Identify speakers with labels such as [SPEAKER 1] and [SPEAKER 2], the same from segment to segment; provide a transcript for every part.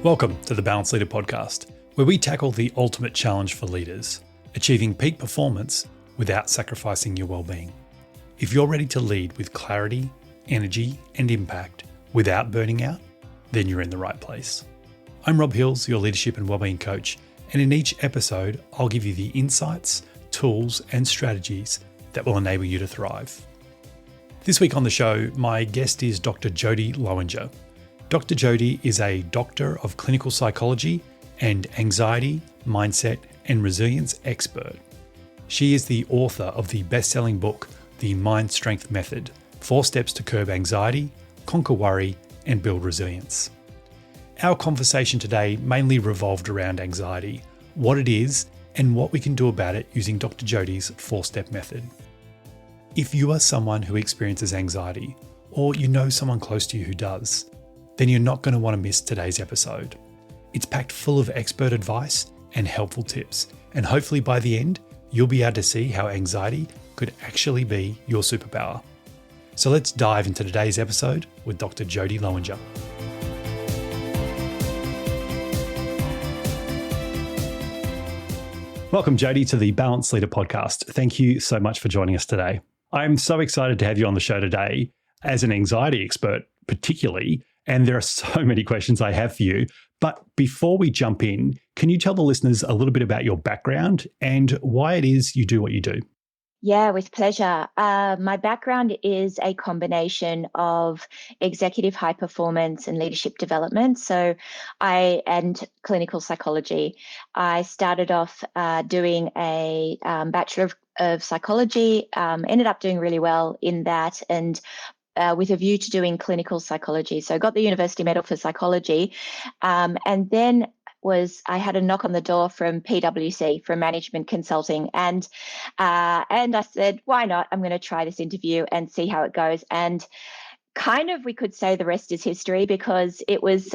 [SPEAKER 1] Welcome to the Balanced Leader podcast, where we tackle the ultimate challenge for leaders, achieving peak performance without sacrificing your well-being. If you're ready to lead with clarity, energy, and impact without burning out, then you're in the right place. I'm Rob Hills, your leadership and wellbeing coach, and in each episode, I'll give you the insights, tools, and strategies that will enable you to thrive. This week on the show, my guest is Dr. Jodie Lowinger. Dr. Jodie is a doctor of clinical psychology and anxiety, mindset, and resilience expert. She is the author of the best-selling book, The Mind Strength Method: 4 Steps to Curb Anxiety, Conquer Worry, and Build Resilience. Our conversation today mainly revolved around anxiety, what it is, and what we can do about it using Dr. Jodie's 4-step method. If you are someone who experiences anxiety, or you know someone close to you who does, then you're not going to want to miss today's episode. It's packed full of expert advice and helpful tips, and hopefully by the end, you'll be able to see how anxiety could actually be your superpower. So let's dive into today's episode with Dr. Jodie Lowinger. Welcome, Jodie, to the Balanced Leader podcast. Thank you so much for joining us today. I'm so excited to have you on the show today as an anxiety expert, particularly, and there are so many questions I have for you. But before we jump in, can you tell the listeners a little bit about your background and why it is you do what you do?
[SPEAKER 2] Yeah, with pleasure. My background is a combination of executive high performance and leadership development. And clinical psychology. I started off doing a Bachelor of Psychology, ended up doing really well in that, and with a view to doing clinical psychology. So I got the University Medal for Psychology, and then I had a knock on the door from PwC, from management consulting, and I said, why not? I'm going to try this interview and see how it goes. And kind of, we could say the rest is history, because it was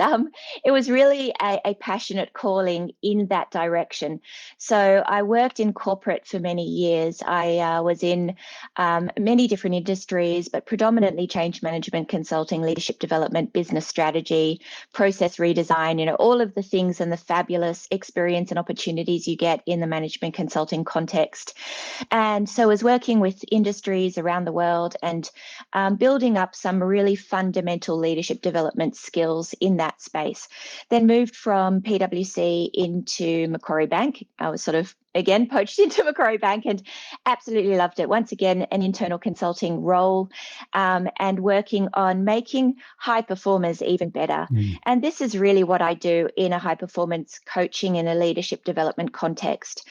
[SPEAKER 2] really a passionate calling in that direction. So I worked in corporate for many years. I was in many different industries, but predominantly change management consulting, leadership development, business strategy, process redesign, all of the things and the fabulous experience and opportunities you get in the management consulting context. And so I was working with industries around the world and building up some really fundamental leadership development skills in that space. Then moved from PwC into Macquarie Bank. I was sort of, again, poached into Macquarie Bank and absolutely loved it. Once again, an internal consulting role, and working on making high performers even better. And this is really what I do in a high performance coaching in a leadership development context.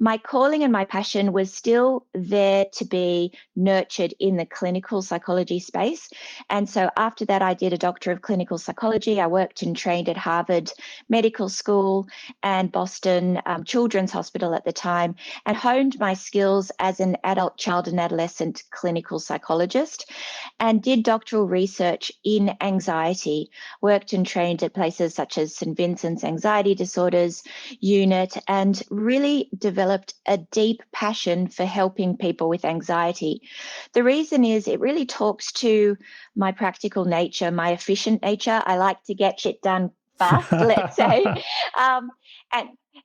[SPEAKER 2] My calling and my passion was still there to be nurtured in the clinical psychology space. And so after that, I did a Doctor of Clinical Psychology. I worked and trained at Harvard Medical School and Boston Children's Hospital at the time, and honed my skills as an adult, child and adolescent clinical psychologist, and did doctoral research in anxiety, worked and trained at places such as St. Vincent's Anxiety Disorders Unit, and really developed a deep passion for helping people with anxiety. The reason is it really talks to my practical nature, my efficient nature. I like to get shit done fast, let's say.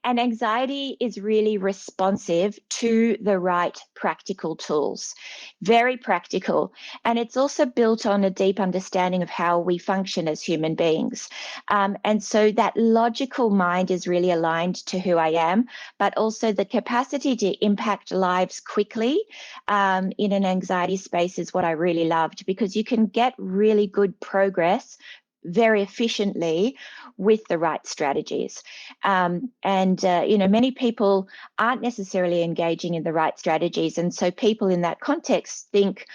[SPEAKER 2] And anxiety is really responsive to the right practical tools, very practical. And it's also built on a deep understanding of how we function as human beings. And so that logical mind is really aligned to who I am, but also the capacity to impact lives quickly in an anxiety space is what I really loved, because you can get really good progress very efficiently with the right strategies. Many people aren't necessarily engaging in the right strategies. And so people in that context think,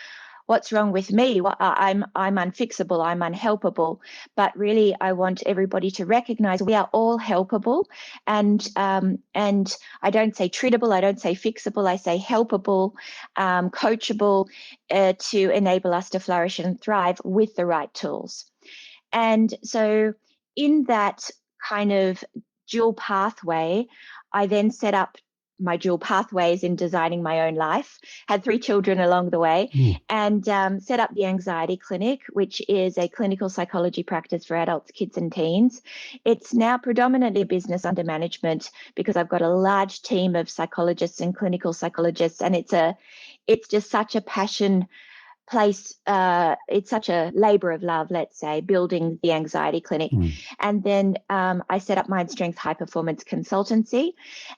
[SPEAKER 2] what's wrong with me? Well, I'm unfixable, I'm unhelpable. But really, I want everybody to recognize we are all helpable. And I don't say treatable, I don't say fixable, I say helpable, coachable, to enable us to flourish and thrive with the right tools. And so in that kind of dual pathway, I then set up my dual pathways in designing my own life, had 3 children along the way, and set up the Anxiety Clinic, which is a clinical psychology practice for adults, kids and teens. It's now predominantly a business under management because I've got a large team of psychologists and clinical psychologists, and it's just such a passion place. It's such a labor of love, let's say, building the Anxiety Clinic. And then I set up Mind Strength High Performance Consultancy.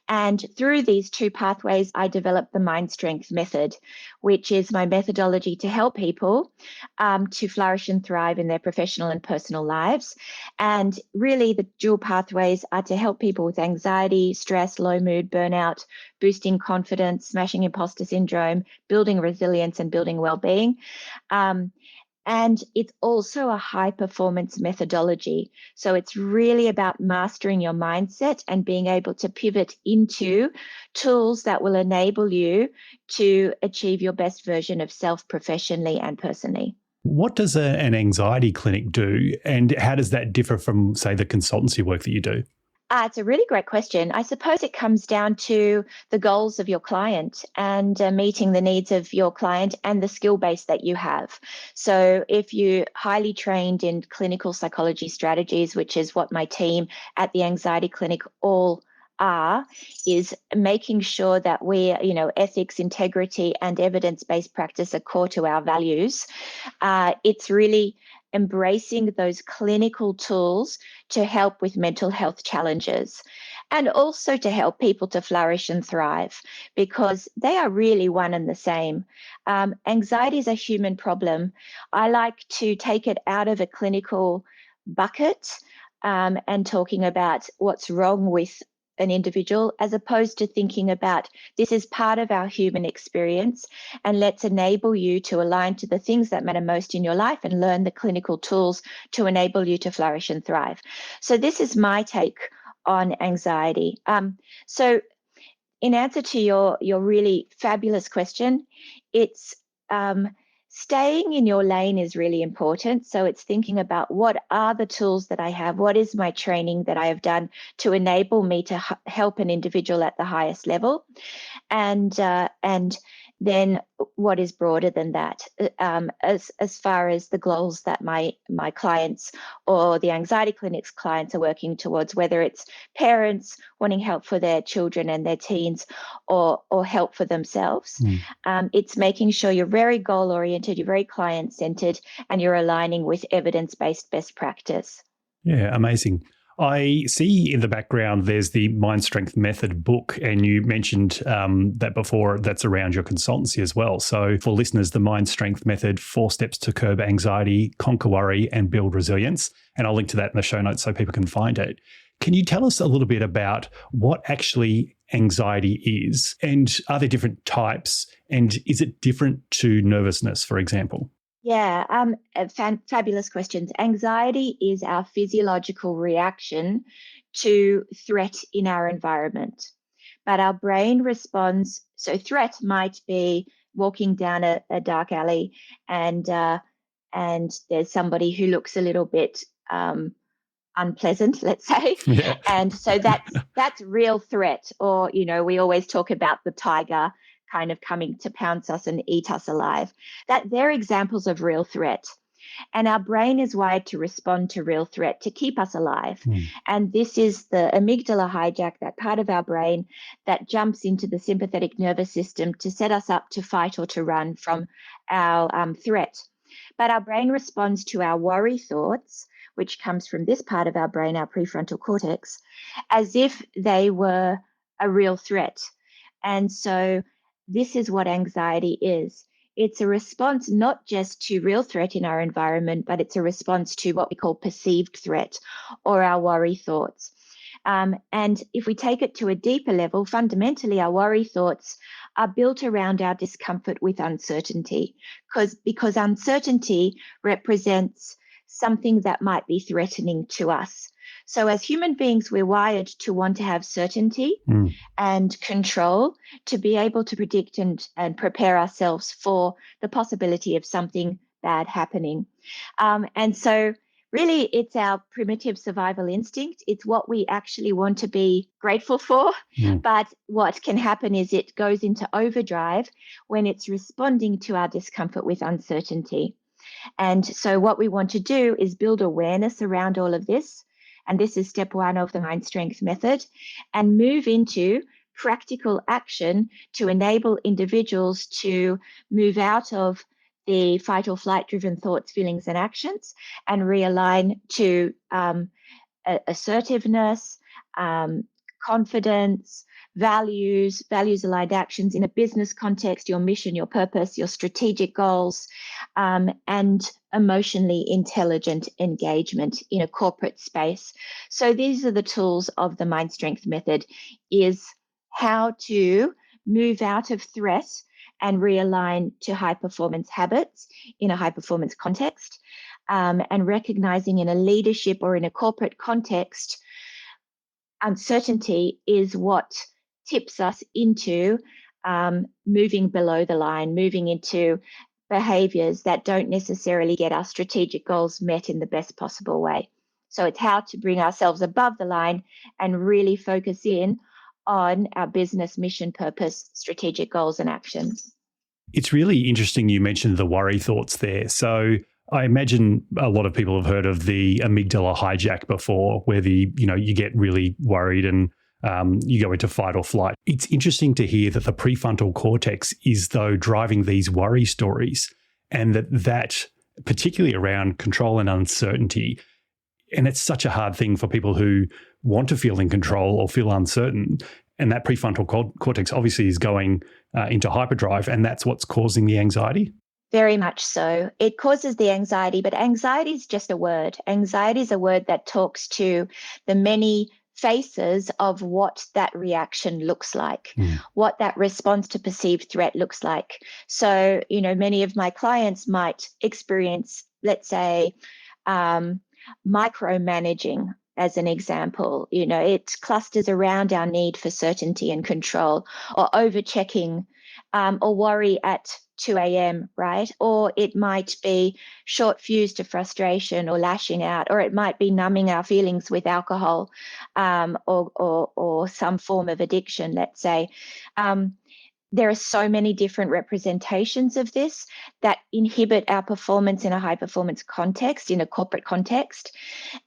[SPEAKER 2] And through these 2 pathways, I developed the Mind Strength method, which is my methodology to help people to flourish and thrive in their professional and personal lives. And really, the dual pathways are to help people with anxiety, stress, low mood, burnout, boosting confidence, smashing imposter syndrome, building resilience, and building well-being. And it's also a high performance methodology. So it's really about mastering your mindset and being able to pivot into tools that will enable you to achieve your best version of self professionally and personally.
[SPEAKER 1] What does an anxiety clinic do, and how does that differ from, say, the consultancy work that you do?
[SPEAKER 2] It's a really great question. I suppose it comes down to the goals of your client and meeting the needs of your client and the skill base that you have. So if you're highly trained in clinical psychology strategies, which is what my team at the Anxiety Clinic all are, is making sure that we, ethics, integrity, and evidence-based practice are core to our values. It's really embracing those clinical tools to help with mental health challenges and also to help people to flourish and thrive, because they are really one and the same. Anxiety is a human problem. I like to take it out of a clinical bucket and talking about what's wrong with an individual, as opposed to thinking about this is part of our human experience, and let's enable you to align to the things that matter most in your life and learn the clinical tools to enable you to flourish and thrive. So this is my take on anxiety. So in answer to your really fabulous question, it's staying in your lane is really important. So it's thinking about what are the tools that I have, what is my training that I have done to enable me to help an individual at the highest level, and then what is broader than that, as far as the goals that my clients or the Anxiety Clinic's clients are working towards, whether it's parents wanting help for their children and their teens or help for themselves. It's making sure you're very goal-oriented, you're very client-centered, and you're aligning with evidence-based best practice.
[SPEAKER 1] Yeah, amazing. I see in the background there's the Mind Strength Method book, and you mentioned that before, that's around your consultancy as well. So for listeners, the Mind Strength Method, 4 steps to curb anxiety, conquer worry, and build resilience. And I'll link to that in the show notes so people can find it. Can you tell us a little bit about what actually anxiety is, and are there different types, and is it different to nervousness, for example?
[SPEAKER 2] Yeah, fabulous questions. Anxiety is our physiological reaction to threat in our environment, but our brain responds. So threat might be walking down a dark alley and there's somebody who looks a little bit unpleasant, let's say.
[SPEAKER 1] Yeah.
[SPEAKER 2] And so that's real threat. Or, we always talk about the tiger kind of coming to pounce us and eat us alive. That they're examples of real threat. And our brain is wired to respond to real threat to keep us alive. And this is the amygdala hijack, that part of our brain that jumps into the sympathetic nervous system to set us up to fight or to run from our threat. But our brain responds to our worry thoughts, which comes from this part of our brain, our prefrontal cortex, as if they were a real threat. And so this is what anxiety is. It's a response not just to real threat in our environment, but it's a response to what we call perceived threat or our worry thoughts. And if we take it to a deeper level, fundamentally, our worry thoughts are built around our discomfort with uncertainty, because uncertainty represents something that might be threatening to us. So as human beings, we're wired to want to have certainty and control, to be able to predict and prepare ourselves for the possibility of something bad happening. And so Really, it's our primitive survival instinct. It's what we actually want to be grateful for.
[SPEAKER 1] Mm.
[SPEAKER 2] But what can happen is it goes into overdrive when it's responding to our discomfort with uncertainty. And so what we want to do is build awareness around all of this. And this is step one of the mind strength method, and move into practical action to enable individuals to move out of the fight or flight driven thoughts, feelings, and actions and realign to assertiveness, confidence, values aligned actions in a business context, your mission, your purpose, your strategic goals, and emotionally intelligent engagement in a corporate space. So these are the tools of the mind strength method, is how to move out of threat and realign to high performance habits in a high performance context, and recognizing in a leadership or in a corporate context, uncertainty is what tips us into moving below the line, moving into behaviors that don't necessarily get our strategic goals met in the best possible way. So it's how to bring ourselves above the line and really focus in on our business mission, purpose, strategic goals and actions.
[SPEAKER 1] It's really interesting you mentioned the worry thoughts there. So I imagine a lot of people have heard of the amygdala hijack before, where you get really worried and you go into fight or flight. It's interesting to hear that the prefrontal cortex is, though, driving these worry stories, and that particularly around control and uncertainty. And it's such a hard thing for people who want to feel in control or feel uncertain. And that prefrontal cortex obviously is going into hyperdrive, and that's what's causing the anxiety.
[SPEAKER 2] Very much so. It causes the anxiety, but anxiety is just a word. Anxiety is a word that talks to the many faces of what that reaction looks like, what that response to perceived threat looks like. So, many of my clients might experience, let's say, micromanaging. As an example, it clusters around our need for certainty and control, or over-checking, or worry at 2 a.m., right? Or it might be short fuse to frustration or lashing out, or it might be numbing our feelings with alcohol, or some form of addiction, let's say. There are so many different representations of this that inhibit our performance in a high performance context, in a corporate context.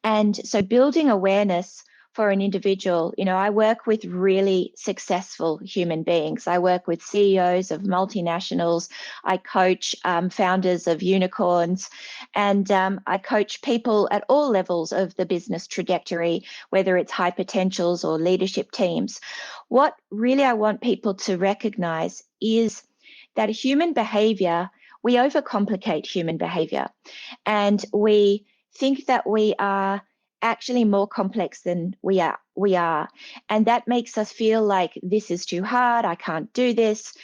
[SPEAKER 2] And so building awareness for an individual, I work with really successful human beings. I work with CEOs of multinationals. I coach founders of unicorns, and I coach people at all levels of the business trajectory, whether it's high potentials or leadership teams. What really I want people to recognize is that human behavior, we overcomplicate human behavior, and we think that we are actually more complex than we are. And that makes us feel like this is too hard, I can't do this.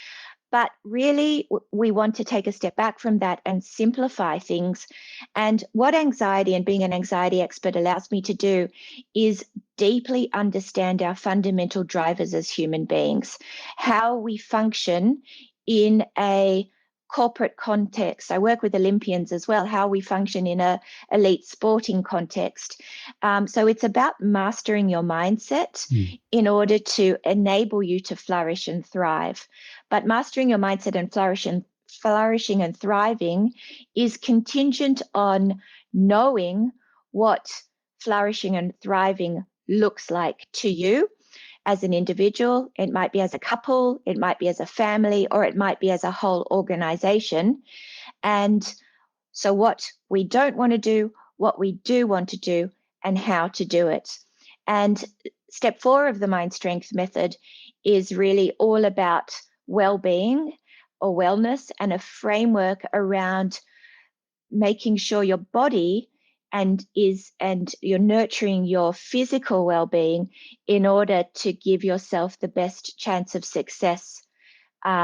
[SPEAKER 2] But really, we want to take a step back from that and simplify things. And what anxiety and being an anxiety expert allows me to do is deeply understand our fundamental drivers as human beings, how we function in a corporate context. I work with Olympians as well, how we function in a elite sporting context. So it's about mastering your mindset in order to enable you to flourish and thrive. But mastering your mindset and flourishing and thriving is contingent on knowing what flourishing and thriving looks like to you as an individual. It might be as a couple, it might be as a family, or it might be as a whole organization. And so what we don't want to do, what we do want to do, and how to do it. And step 4 of the Mind Strength method is really all about well-being or wellness, and a framework around making sure your body and you're nurturing your physical well-being in order to give yourself the best chance of success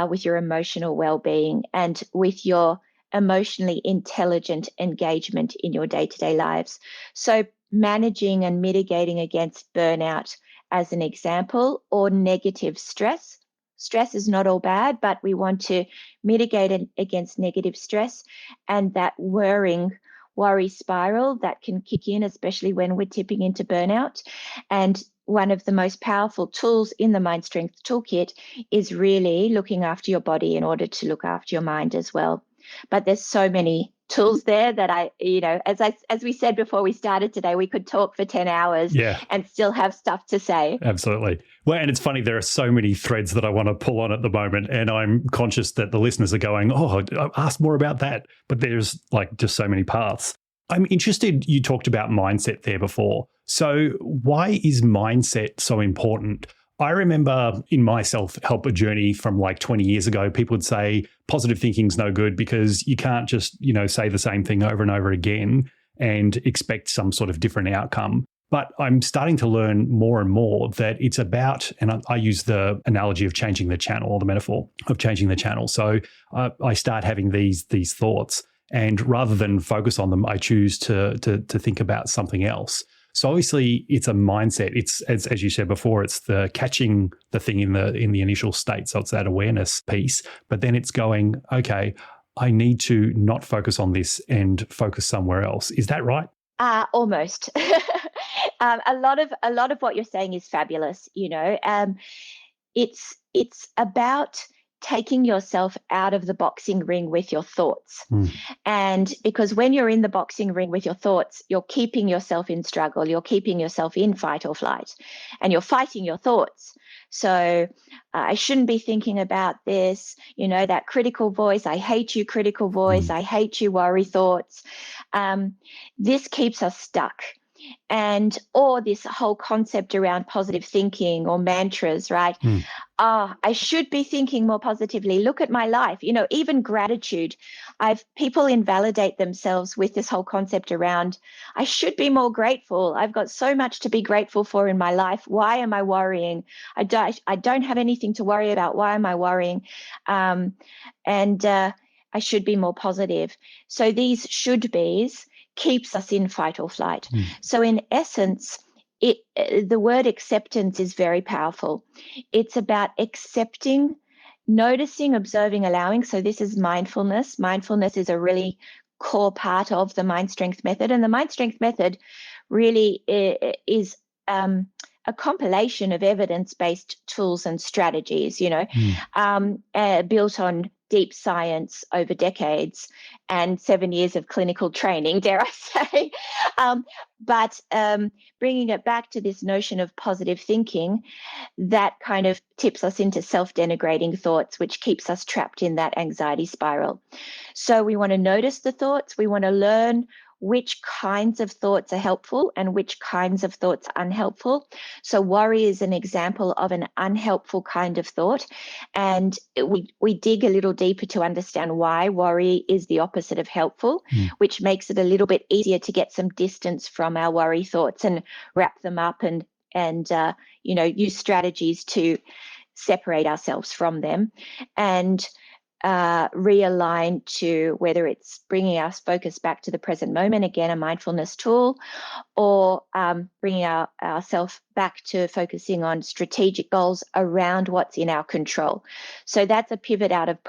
[SPEAKER 2] with your emotional well-being and with your emotionally intelligent engagement in your day-to-day lives. So managing and mitigating against burnout, as an example, or negative stress. Stress is not all bad, but we want to mitigate against negative stress, and that worrying worry spiral that can kick in, especially when we're tipping into burnout. And one of the most powerful tools in the Mind Strength Toolkit is really looking after your body in order to look after your mind as well. But there's so many tools there that as we said before we started today, we could talk for 10 hours and still have stuff to say.
[SPEAKER 1] Absolutely. Well, and it's funny, there are so many threads that I want to pull on at the moment, and I'm conscious that the listeners are going, oh, ask more about that. But there's like just so many paths. I'm interested, you talked about mindset there before. So why is mindset so important? I remember in my self-help journey from like 20 years ago, people would say positive thinking's no good because you can't just, say the same thing over and over again and expect some sort of different outcome. But I'm starting to learn more and more that it's about, and I use the analogy of changing the channel, or the metaphor of changing the channel. So I start having these thoughts, and rather than focus on them, I choose to think about something else. So obviously, it's a mindset. It's as you said before, it's the catching the thing in the initial state. So it's that awareness piece. But then it's going, okay, I need to not focus on this and focus somewhere else. Is that right?
[SPEAKER 2] Almost. A lot of what you're saying is fabulous. It's about taking yourself out of the boxing ring with your thoughts. And because when you're in the boxing ring with your thoughts, you're keeping yourself in struggle, you're keeping yourself in fight or flight, and you're fighting your thoughts. So I shouldn't be thinking about this, that critical voice, I hate you, critical voice, I hate you, worry thoughts. This keeps us stuck. Or this whole concept around positive thinking or mantras, right? I should be thinking more positively. Look at my life. Even gratitude. People invalidate themselves with this whole concept around, I should be more grateful. I've got so much to be grateful for in my life. Why am I worrying? I don't have anything to worry about. Why am I worrying? I should be more positive. So these should be's keeps us in fight or flight. So in essence, the word acceptance is very powerful. It's about accepting, noticing, observing, allowing. So this is mindfulness. Mindfulness is a really core part of the Mind Strength method. And the Mind Strength method really is a compilation of evidence-based tools and strategies, built on deep science over decades and 7 years of clinical training, dare I say. But bringing it back to this notion of positive thinking, that kind of tips us into self-denigrating thoughts, which keeps us trapped in that anxiety spiral. So we want to notice the thoughts. We want to learn which kinds of thoughts are helpful and which kinds of thoughts are unhelpful. So worry is an example of an unhelpful kind of thought. And we dig a little deeper to understand why worry is the opposite of helpful, which makes it a little bit easier to get some distance from our worry thoughts and wrap them up and use strategies to separate ourselves from them and realign to whether it's bringing our focus back to the present moment, again, a mindfulness tool, or bringing ourselves back to focusing on strategic goals around what's in our control. So that's a pivot out of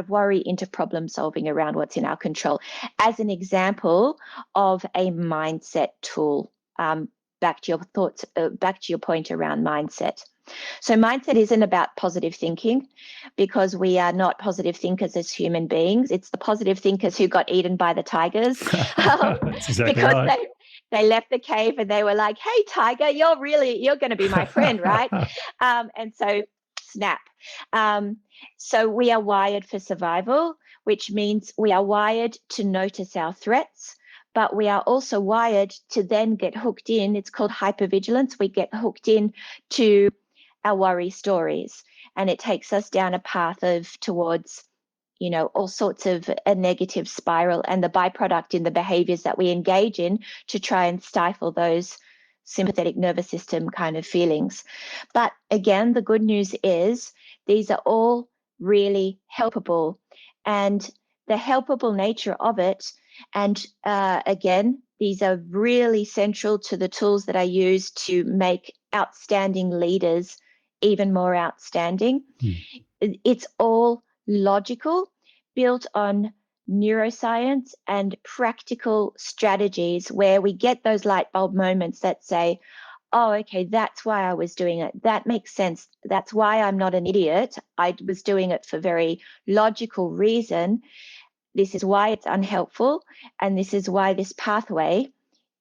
[SPEAKER 2] worry into problem solving around what's in our control, as an example of a mindset tool. Back to your thoughts, back to your point around mindset. So mindset isn't about positive thinking, because we are not positive thinkers as human beings. It's the positive thinkers who got eaten by the tigers.
[SPEAKER 1] That's exactly
[SPEAKER 2] because
[SPEAKER 1] right.
[SPEAKER 2] they left the cave and they were like, hey, tiger, you're going to be my friend, right? And so snap. So we are wired for survival, which means we are wired to notice our threats. But we are also wired to then get hooked in. It's called hypervigilance. We get hooked in to our worry stories, and it takes us down a path towards, all sorts of a negative spiral, and the byproduct in the behaviors that we engage in to try and stifle those sympathetic nervous system kind of feelings. But again, the good news is these are all really helpable, and the helpable nature of it. And again, these are really central to the tools that I use to make outstanding leaders even more outstanding. It's all logical, built on neuroscience and practical strategies where we get those light bulb moments that say, oh, okay, that's why I was doing it. That makes sense. That's why I'm not an idiot. I was doing it for very logical reason. This is why it's unhelpful. And this is why this pathway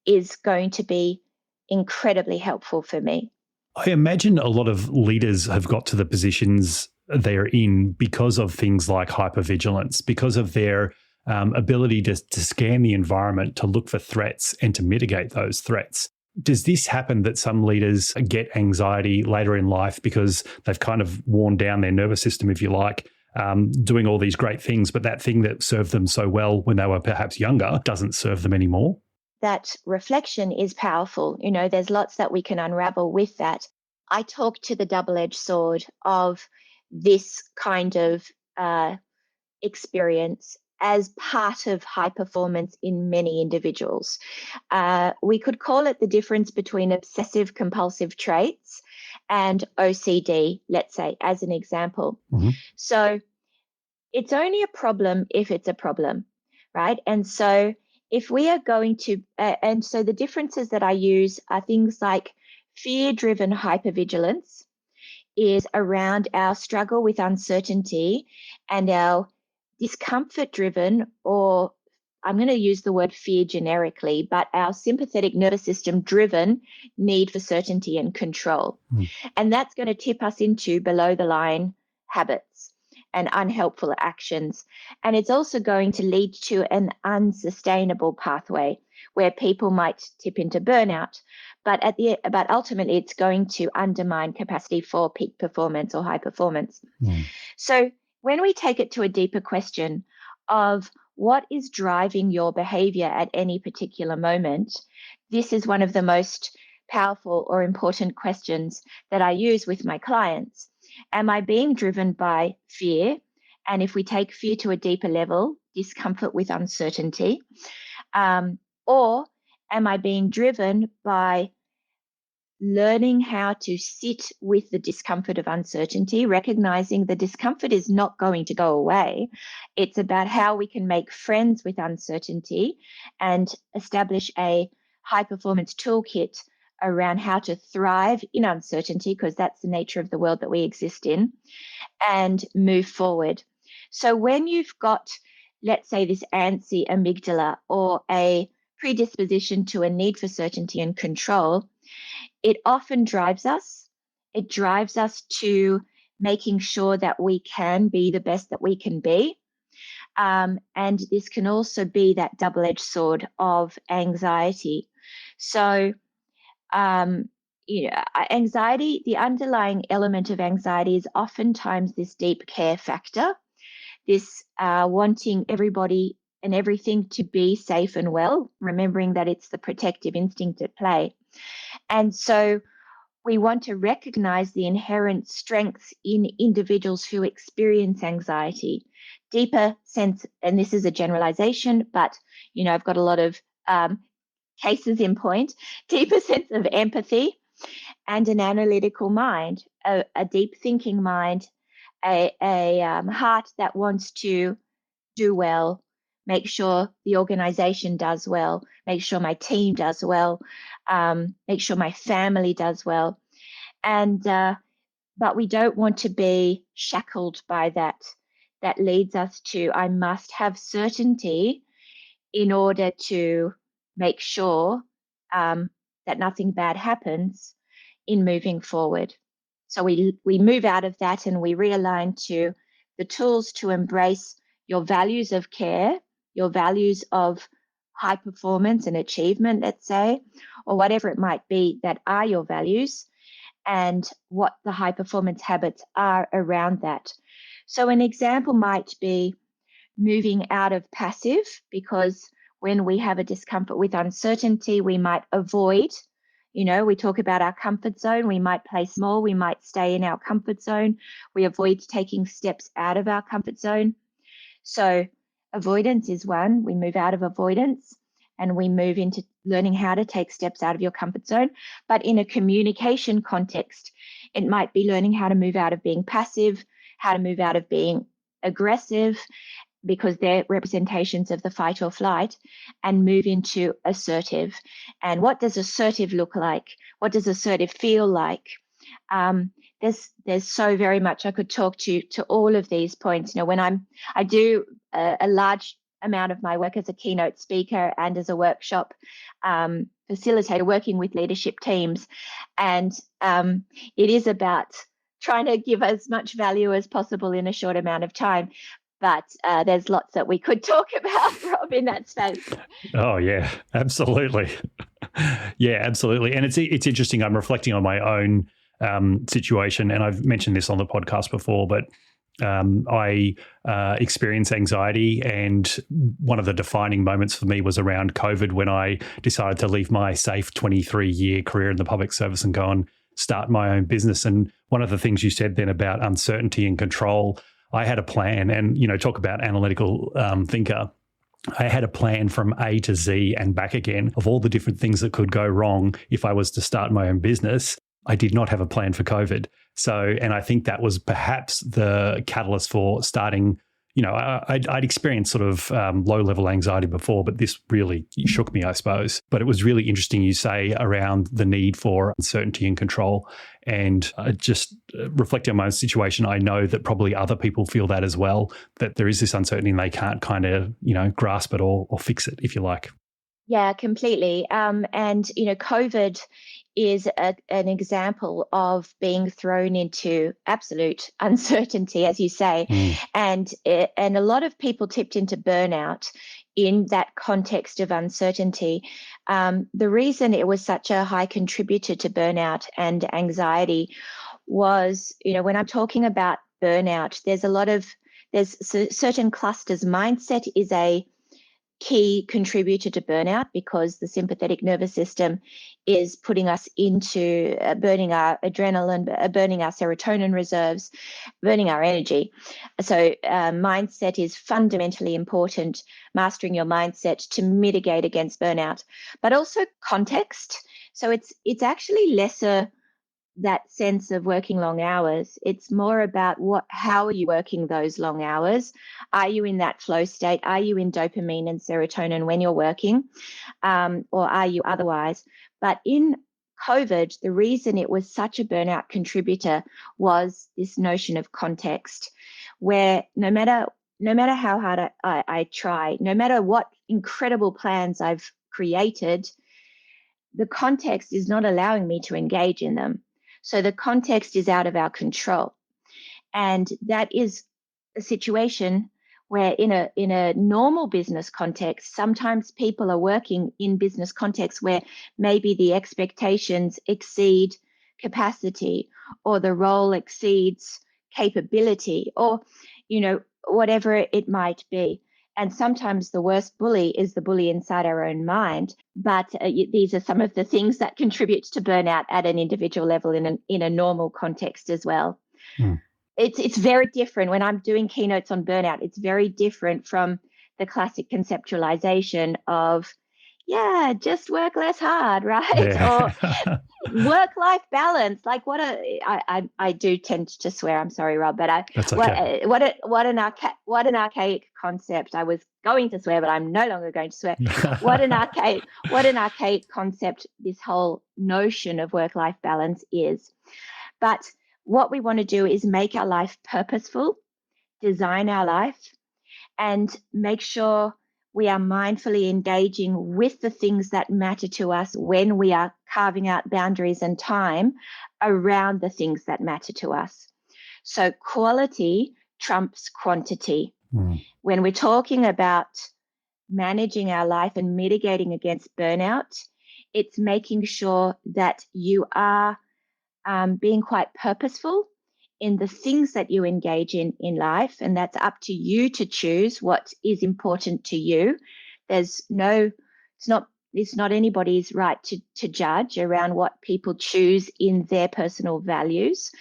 [SPEAKER 2] is going to be incredibly helpful for me.
[SPEAKER 1] I imagine a lot of leaders have got to the positions they're in because of things like hypervigilance, because of their ability to scan the environment, to look for threats and to mitigate those threats. Does this happen that some leaders get anxiety later in life because they've kind of worn down their nervous system, if you like, doing all these great things, but that thing that served them so well when they were perhaps younger doesn't serve them anymore?
[SPEAKER 2] That reflection is powerful. There's lots that we can unravel with that. I talk to the double-edged sword of this kind of experience as part of high performance in many individuals. We could call it the difference between obsessive compulsive traits and OCD, let's say, as an example.
[SPEAKER 1] Mm-hmm.
[SPEAKER 2] So it's only a problem if it's a problem, right? And so if we are going to, and so the differences that I use are things like fear-driven hypervigilance is around our struggle with uncertainty, and our discomfort-driven, or I'm going to use the word fear generically, but our sympathetic nervous system-driven need for certainty and control. And that's going to tip us into below-the-line habits and unhelpful actions. And it's also going to lead to an unsustainable pathway where people might tip into burnout. But ultimately, it's going to undermine capacity for peak performance or high performance. So when we take it to a deeper question of what is driving your behavior at any particular moment, this is one of the most powerful or important questions that I use with my clients. Am I being driven by fear? And if we take fear to a deeper level, discomfort with uncertainty, or am I being driven by learning how to sit with the discomfort of uncertainty, recognizing the discomfort is not going to go away. It's about how we can make friends with uncertainty and establish a high performance toolkit around how to thrive in uncertainty, because that's the nature of the world that we exist in, and move forward. So when you've got, let's say, this antsy amygdala or a predisposition to a need for certainty and control, it often drives us. It drives us to making sure that we can be the best that we can be. And this can also be that double-edged sword of anxiety. So, anxiety, the underlying element of anxiety is oftentimes this deep care factor, this wanting everybody and everything to be safe and well, remembering that it's the protective instinct at play. And so we want to recognize the inherent strengths in individuals who experience anxiety, deeper sense, and this is a generalization, but, I've got a lot of cases in point, deeper sense of empathy and an analytical mind, a deep thinking mind, a heart that wants to do well, make sure the organization does well, make sure my team does well, make sure my family does well. And but we don't want to be shackled by that. That leads us to, I must have certainty in order to make sure that nothing bad happens in moving forward. So we move out of that and we realign to the tools to embrace your values of care, your values of high performance and achievement, let's say, or whatever it might be that are your values, and what the high performance habits are around that. So an example might be moving out of passive, because when we have a discomfort with uncertainty, we might avoid, we talk about our comfort zone. We might play small, we might stay in our comfort zone. We avoid taking steps out of our comfort zone. So avoidance is one. We move out of avoidance and we move into learning how to take steps out of your comfort zone. But in a communication context, it might be learning how to move out of being passive, how to move out of being aggressive, because they're representations of the fight or flight, and move into assertive. And what does assertive look like? What does assertive feel like? There's so very much I could talk to all of these points. When I do a large amount of my work as a keynote speaker and as a workshop facilitator, working with leadership teams, and it is about trying to give as much value as possible in a short amount of time. But there's lots that we could talk about, Rob, in that space.
[SPEAKER 1] Oh, yeah, absolutely. Yeah, absolutely. And it's interesting. I'm reflecting on my own situation, and I've mentioned this on the podcast before, but I experience anxiety, and one of the defining moments for me was around COVID, when I decided to leave my safe 23-year career in the public service and go and start my own business. And one of the things you said then about uncertainty and control, I had a plan, and talk about analytical thinker. I had a plan from A to Z and back again of all the different things that could go wrong if I was to start my own business. I did not have a plan for COVID. So, and I think that was perhaps the catalyst for starting. I'd experienced sort of low-level anxiety before, but this really shook me, I suppose. But it was really interesting you say around the need for uncertainty and control. And just reflecting on my own situation, I know that probably other people feel that as well, that there is this uncertainty and they can't kind of, grasp it or fix it, if you like.
[SPEAKER 2] Yeah, completely. And COVID is an example of being thrown into absolute uncertainty, as you say. And a lot of people tipped into burnout in that context of uncertainty. The reason it was such a high contributor to burnout and anxiety was, when I'm talking about burnout, there's certain clusters. Mindset is a key contributor to burnout, because the sympathetic nervous system is putting us into burning our adrenaline, burning our serotonin reserves, burning our energy. So mindset is fundamentally important, mastering your mindset to mitigate against burnout, but also context. So it's actually lesser that sense of working long hours. It's more about how are you working those long hours? Are you in that flow state? Are you in dopamine and serotonin when you're working? Or are you otherwise? But in COVID, the reason it was such a burnout contributor was this notion of context, where no matter how hard I try, no matter what incredible plans I've created, the context is not allowing me to engage in them. So the context is out of our control. And that is a situation where in a normal business context, sometimes people are working in business contexts where maybe the expectations exceed capacity, or the role exceeds capability, or, whatever it might be. And sometimes the worst bully is the bully inside our own mind. But these are some of the things that contribute to burnout at an individual level in a normal context as well. It's very different when I'm doing keynotes on burnout. It's very different from the classic conceptualization of, just work less hard, right?
[SPEAKER 1] Yeah.
[SPEAKER 2] Or work-life balance. Like I do tend to swear. I'm sorry, Rob, but
[SPEAKER 1] That's okay.
[SPEAKER 2] what an archaic concept. I was going to swear, but I'm no longer going to swear. What an archaic concept this whole notion of work-life balance is. But what we want to do is make our life purposeful, design our life, and make sure we are mindfully engaging with the things that matter to us when we are carving out boundaries and time around the things that matter to us. So quality trumps quantity. When we're talking about managing our life and mitigating against burnout, it's making sure that you are being quite purposeful in the things that you engage in life, and that's up to you to choose what is important to you. It's not anybody's right to judge around what people choose in their personal values.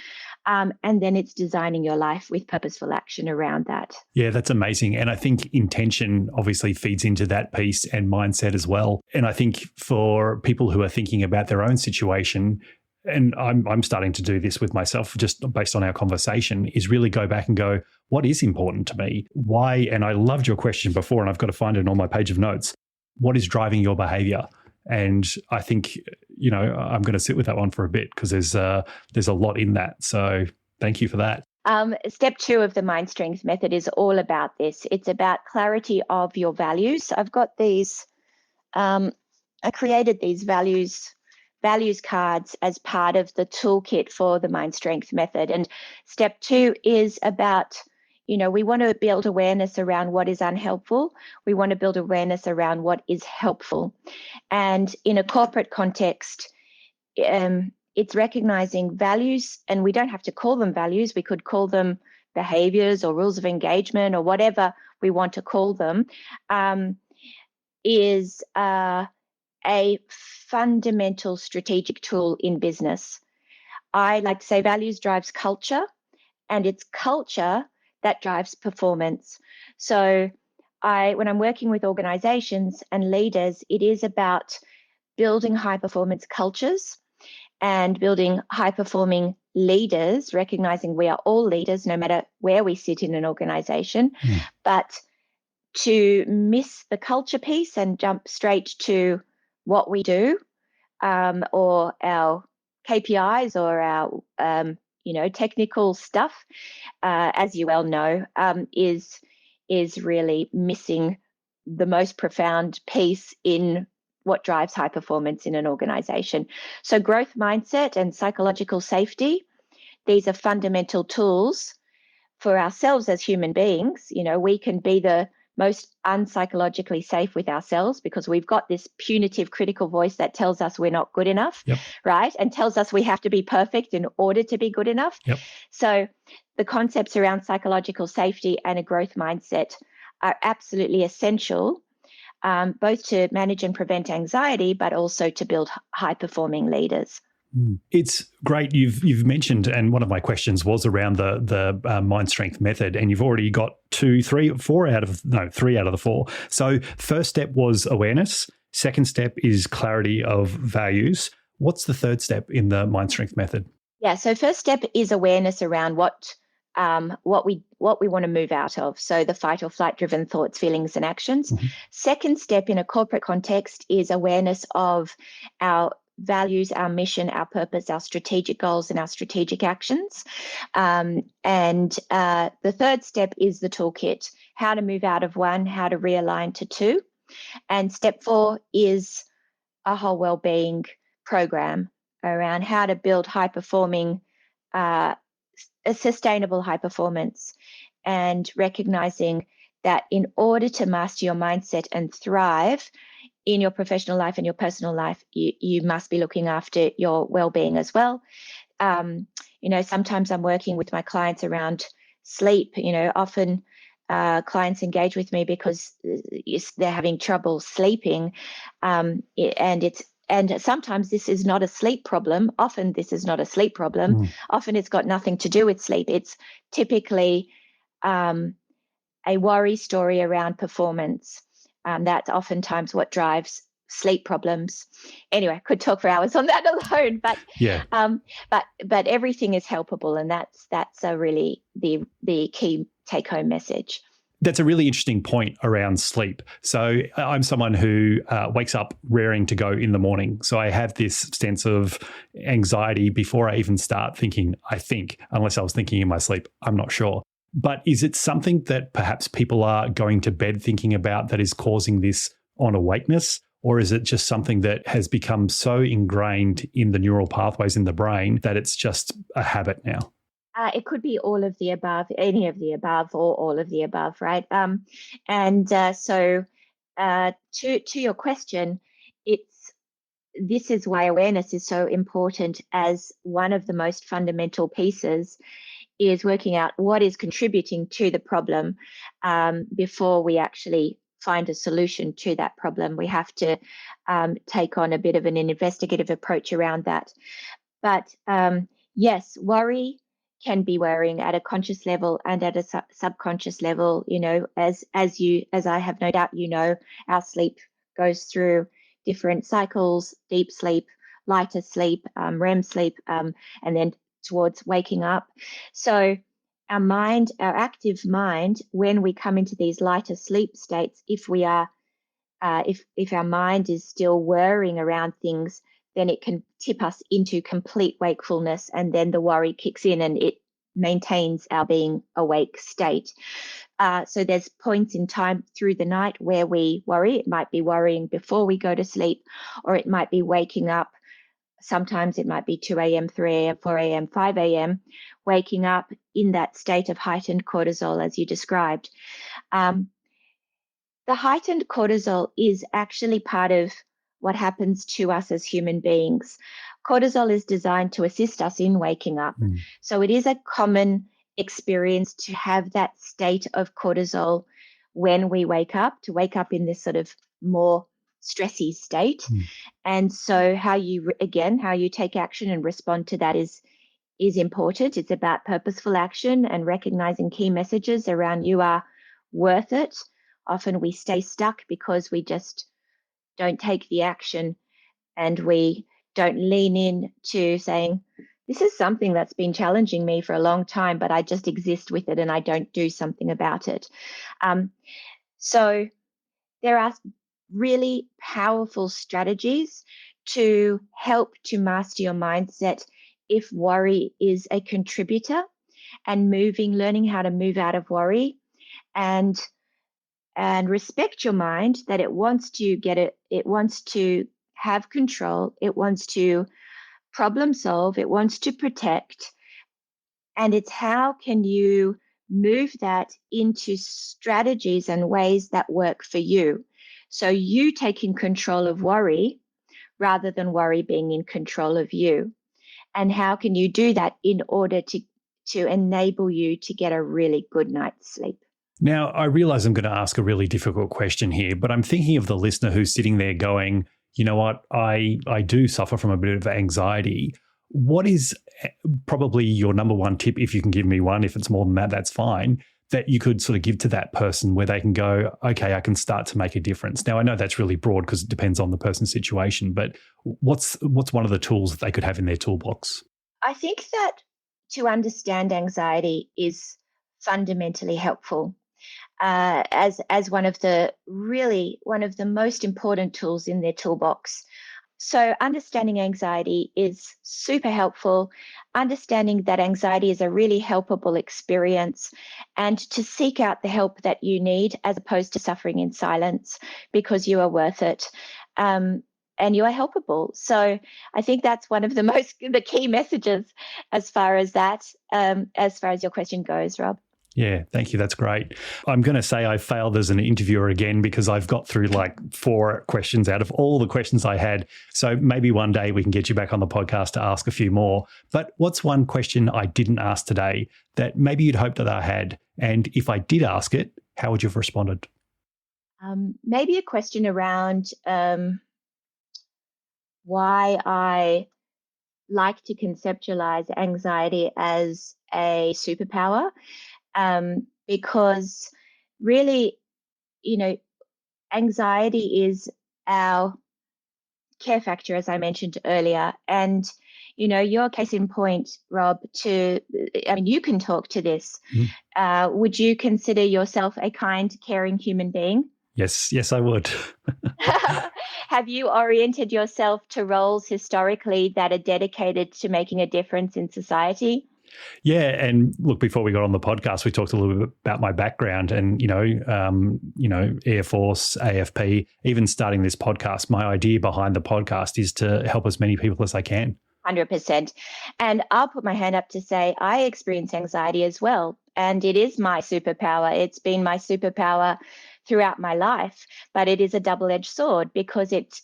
[SPEAKER 2] And then it's designing your life with purposeful action around that.
[SPEAKER 1] Yeah, that's amazing. And I think intention obviously feeds into that piece, and mindset as well. And I think for people who are thinking about their own situation, and I'm starting to do this with myself just based on our conversation, is really go back and go, what is important to me? Why? And I loved your question before, and I've got to find it on my page of notes. What is driving your behavior? And I think, I'm going to sit with that one for a bit because there's a lot in that. So thank you for that.
[SPEAKER 2] Step 2 of the Mind Strength method is all about this. It's about clarity of your values. I've got these, I created these values cards as part of the toolkit for the Mind Strength method. And step 2 is about, we want to build awareness around what is unhelpful. We want to build awareness around what is helpful. And in a corporate context, it's recognizing values, and we don't have to call them values. We could call them behaviors or rules of engagement or whatever we want to call them, is a fundamental strategic tool in business. I like to say values drives culture, and it's culture that drives performance. So when I'm working with organizations and leaders, it is about building high performance cultures and building high performing leaders, recognizing we are all leaders no matter where we sit in an organization. But to miss the culture piece and jump straight to what we do, or our KPIs or our technical stuff, as you well know, is really missing the most profound piece in what drives high performance in an organization. So growth mindset and psychological safety, these are fundamental tools for ourselves as human beings. We can be the most unpsychologically safe with ourselves because we've got this punitive critical voice that tells us we're not good enough, right? And tells us we have to be perfect in order to be good enough. So the concepts around psychological safety and a growth mindset are absolutely essential, both to manage and prevent anxiety, but also to build high-performing leaders.
[SPEAKER 1] It's great you've mentioned, and one of my questions was around the Mind Strength method, and you've already got 3 out of the 4. So first step was awareness. Second step is clarity of values. What's the third step in the Mind Strength method?
[SPEAKER 2] Yeah, so first step is awareness around what we want to move out of. So the fight or flight driven thoughts, feelings, and actions. Second step in a corporate context is awareness of our values, our mission, our purpose, our strategic goals, and our strategic actions. And the third step is the toolkit, how to move out of 1, how to realign to 2. And step 4 is a whole wellbeing program around how to build high-performing, a sustainable high performance, and recognizing that in order to master your mindset and thrive in your professional life and your personal life, you must be looking after your well-being as well. Sometimes I'm working with my clients around sleep. Often clients engage with me because they're having trouble sleeping, and sometimes this is not a sleep problem. Often this is not a sleep problem. Often it's got nothing to do with sleep. It's typically a worry story around performance. That's oftentimes what drives sleep problems. Anyway, I could talk for hours on that alone, but but everything is helpable, and that's a really the key take-home message.
[SPEAKER 1] That's a really interesting point around sleep. So I'm someone who wakes up raring to go in the morning. So I have this sense of anxiety before I even start thinking, unless I was thinking in my sleep, I'm not sure. But is it something that perhaps people are going to bed thinking about that is causing this on awakeness? Or is it just something that has become so ingrained in the neural pathways in the brain that it's just a habit now?
[SPEAKER 2] It could be all of the above, any of the above, or all of the above, right? So to your question, this is why awareness is so important as one of the most fundamental pieces is working out what is contributing to the problem before we actually find a solution to that problem. We have to take on a bit of an investigative approach around that. But yes, worry can be worrying at a conscious level and at a subconscious level. As I have no doubt, our sleep goes through different cycles: deep sleep, lighter sleep, REM sleep, and then towards waking up. So our mind, our active mind, when we come into these lighter sleep states, if we are if our mind is still whirring around things, then it can tip us into complete wakefulness, and then the worry kicks in and it maintains our being awake state. So there's points in time through the night where we worry. It might be worrying before we go to sleep, or it might be waking up. Sometimes it might be 2 a.m., 3 a.m., 4 a.m., 5 a.m., waking up in that state of heightened cortisol, as you described. The heightened cortisol is actually part of what happens to us as human beings. Cortisol is designed to assist us in waking up. So it is a common experience to have that state of cortisol when we wake up, to wake up in this sort of more stressy state. And so how you take action and respond to that is important. It's about purposeful action and recognizing key messages around you are worth it. Often we stay stuck because we just don't take the action, and we don't lean in to saying, this is something that's been challenging me for a long time, but I just exist with it and I don't do something about it. So there are really powerful strategies to help to master your mindset if worry is a contributor, and learning how to move out of worry and respect your mind that it wants to it wants to have control, it wants to problem solve, it wants to protect. And it's how can you move that into strategies and ways that work for you. So you taking control of worry rather than worry being in control of you. And how can you do that in order to enable you to get a really good night's sleep?
[SPEAKER 1] Now, I realize I'm going to ask a really difficult question here, but I'm thinking of the listener who's sitting there going, you know what, I do suffer from a bit of anxiety. What is probably your number one tip, if you can give me one? If it's more than that, that's fine, that you could sort of give to that person where they can go, okay, I can start to make a difference. Now, I know that's really broad because it depends on the person's situation, but what's one of the tools that they could have in their toolbox?
[SPEAKER 2] I think that to understand anxiety is fundamentally helpful. As one of the most important tools in their toolbox. So understanding anxiety is super helpful. Understanding that anxiety is a really helpable experience, and to seek out the help that you need as opposed to suffering in silence, because you are worth it. And you are helpable. So I think that's one of the key messages as far as your question goes, Rob.
[SPEAKER 1] Yeah, thank you. That's great. I'm going to say I failed as an interviewer again because I've got through like 4 questions out of all the questions I had. So maybe one day we can get you back on the podcast to ask a few more. But what's one question I didn't ask today that maybe you'd hoped that I had? And if I did ask it, how would you have responded?
[SPEAKER 2] Maybe a question around why I like to conceptualize anxiety as a superpower. Because really, anxiety is our care factor, as I mentioned earlier. And, your case in point, Rob, you can talk to this. Would you consider yourself a kind, caring human being?
[SPEAKER 1] Yes, I would.
[SPEAKER 2] Have you oriented yourself to roles historically that are dedicated to making a difference in society?
[SPEAKER 1] Yeah, and look, before we got on the podcast, we talked a little bit about my background, and Air Force, AFP. Even starting this podcast, my idea behind the podcast is to help as many people as I can.
[SPEAKER 2] 100%. And I'll put my hand up to say I experience anxiety as well, and it is my superpower. It's been my superpower throughout my life, but it is a double-edged sword because it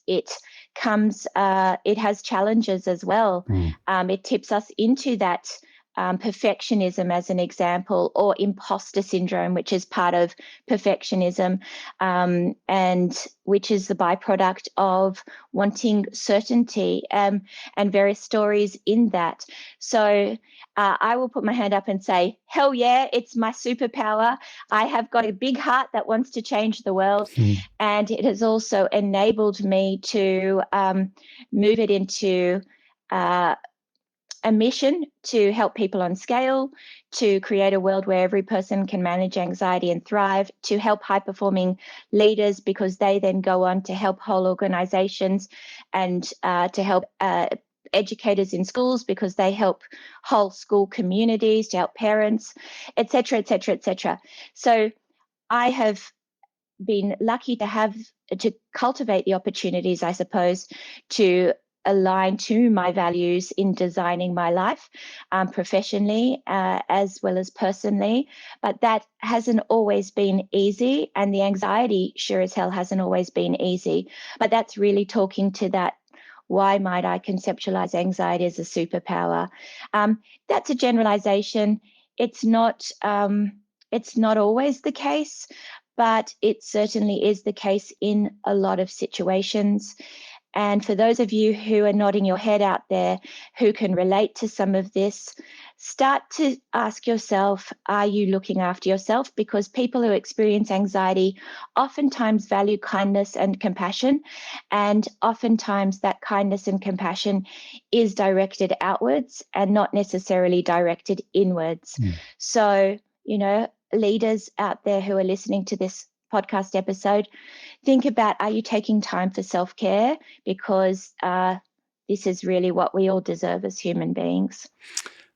[SPEAKER 2] has challenges as well. It tips us into that perfectionism as an example, or imposter syndrome, which is part of perfectionism, and which is the byproduct of wanting certainty, and various stories in that. So I will put my hand up and say, hell yeah, it's my superpower. I have got a big heart that wants to change the world. And it has also enabled me to move it into a mission to help people on scale, to create a world where every person can manage anxiety and thrive, to help high-performing leaders because they then go on to help whole organizations, and to help educators in schools because they help whole school communities, to help parents, et cetera, et cetera, et cetera. So I have been lucky to cultivate the opportunities, I suppose, to align to my values in designing my life, professionally as well as personally. But that hasn't always been easy, and the anxiety sure as hell hasn't always been easy. But that's really talking to that. Why might I conceptualize anxiety as a superpower? That's a generalization. It's not always the case, but it certainly is the case in a lot of situations. And for those of you who are nodding your head out there who can relate to some of this, start to ask yourself, are you looking after yourself? Because people who experience anxiety oftentimes value kindness and compassion, and oftentimes that kindness and compassion is directed outwards and not necessarily directed inwards. So, leaders out there who are listening to this podcast episode, think about, are you taking time for self-care? Because this is really what we all deserve as human beings.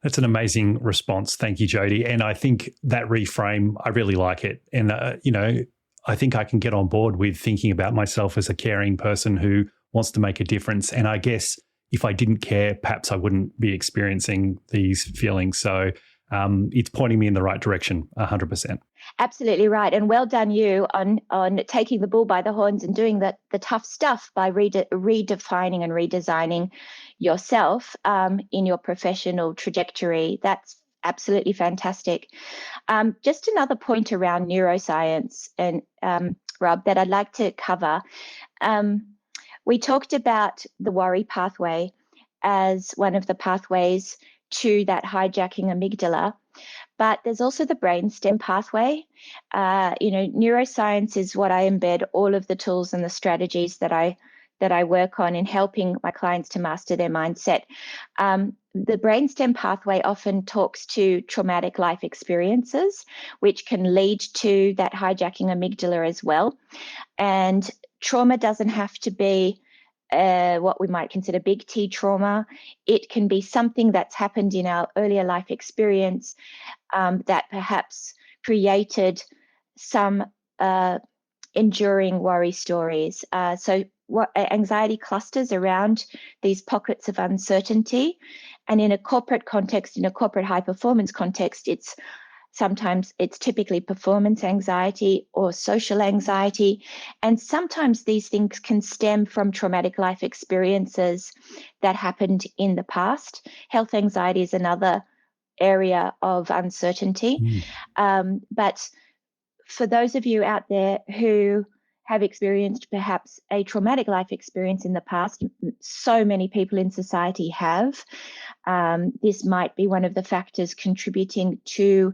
[SPEAKER 1] That's an amazing response. Thank you, Jodie. And I think that reframe, I really like it. And, I think I can get on board with thinking about myself as a caring person who wants to make a difference. And I guess if I didn't care, perhaps I wouldn't be experiencing these feelings. So it's pointing me in the right direction, 100%.
[SPEAKER 2] Absolutely right. And well done you on taking the bull by the horns and doing the tough stuff by redefining and redesigning yourself in your professional trajectory. That's absolutely fantastic. Just another point around neuroscience, and Rob, that I'd like to cover. We talked about the worry pathway as one of the pathways to that hijacking amygdala. But there's also the brainstem pathway. Neuroscience is what I embed all of the tools and the strategies that I work on in helping my clients to master their mindset. The brainstem pathway often talks to traumatic life experiences, which can lead to that hijacking amygdala as well. And trauma doesn't have to be what we might consider big T trauma. It can be something that's happened in our earlier life experience that perhaps created some enduring worry stories. So anxiety clusters around these pockets of uncertainty. And in a corporate context, in a corporate high performance context, it's typically performance anxiety or social anxiety. And sometimes these things can stem from traumatic life experiences that happened in the past. Health anxiety is another area of uncertainty. But for those of you out there who have experienced perhaps a traumatic life experience in the past, so many people in society have, this might be one of the factors contributing to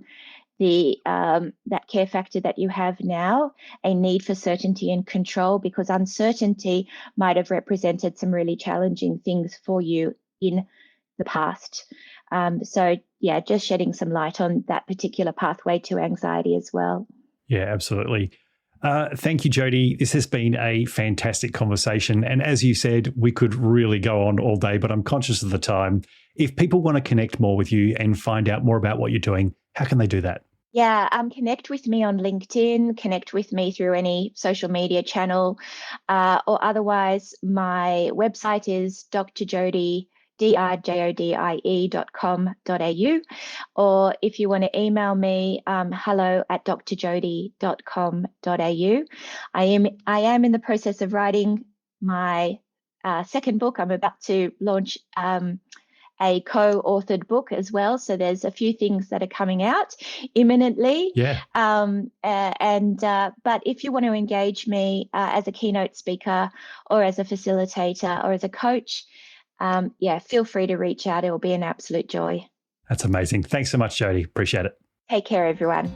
[SPEAKER 2] that care factor that you have now, a need for certainty and control, because uncertainty might have represented some really challenging things for you in the past. So yeah, just shedding some light on that particular pathway to anxiety as well.
[SPEAKER 1] Yeah, absolutely. Thank you, Jodie. This has been a fantastic conversation. And as you said, we could really go on all day, but I'm conscious of the time. If people want to connect more with you and find out more about what you're doing, how can they do that?
[SPEAKER 2] Yeah, connect with me on LinkedIn, connect with me through any social media channel, or otherwise my website is drjodie.com.au. Or if you want to email me, hello@drjodie.com.au. I am in the process of writing my second book. I'm about to launch a co-authored book as well. So there's a few things that are coming out imminently.
[SPEAKER 1] Yeah.
[SPEAKER 2] But if you want to engage me as a keynote speaker or as a facilitator or as a coach, feel free to reach out. It will be an absolute joy.
[SPEAKER 1] That's amazing. Thanks so much, Jodie. Appreciate it.
[SPEAKER 2] Take care, everyone.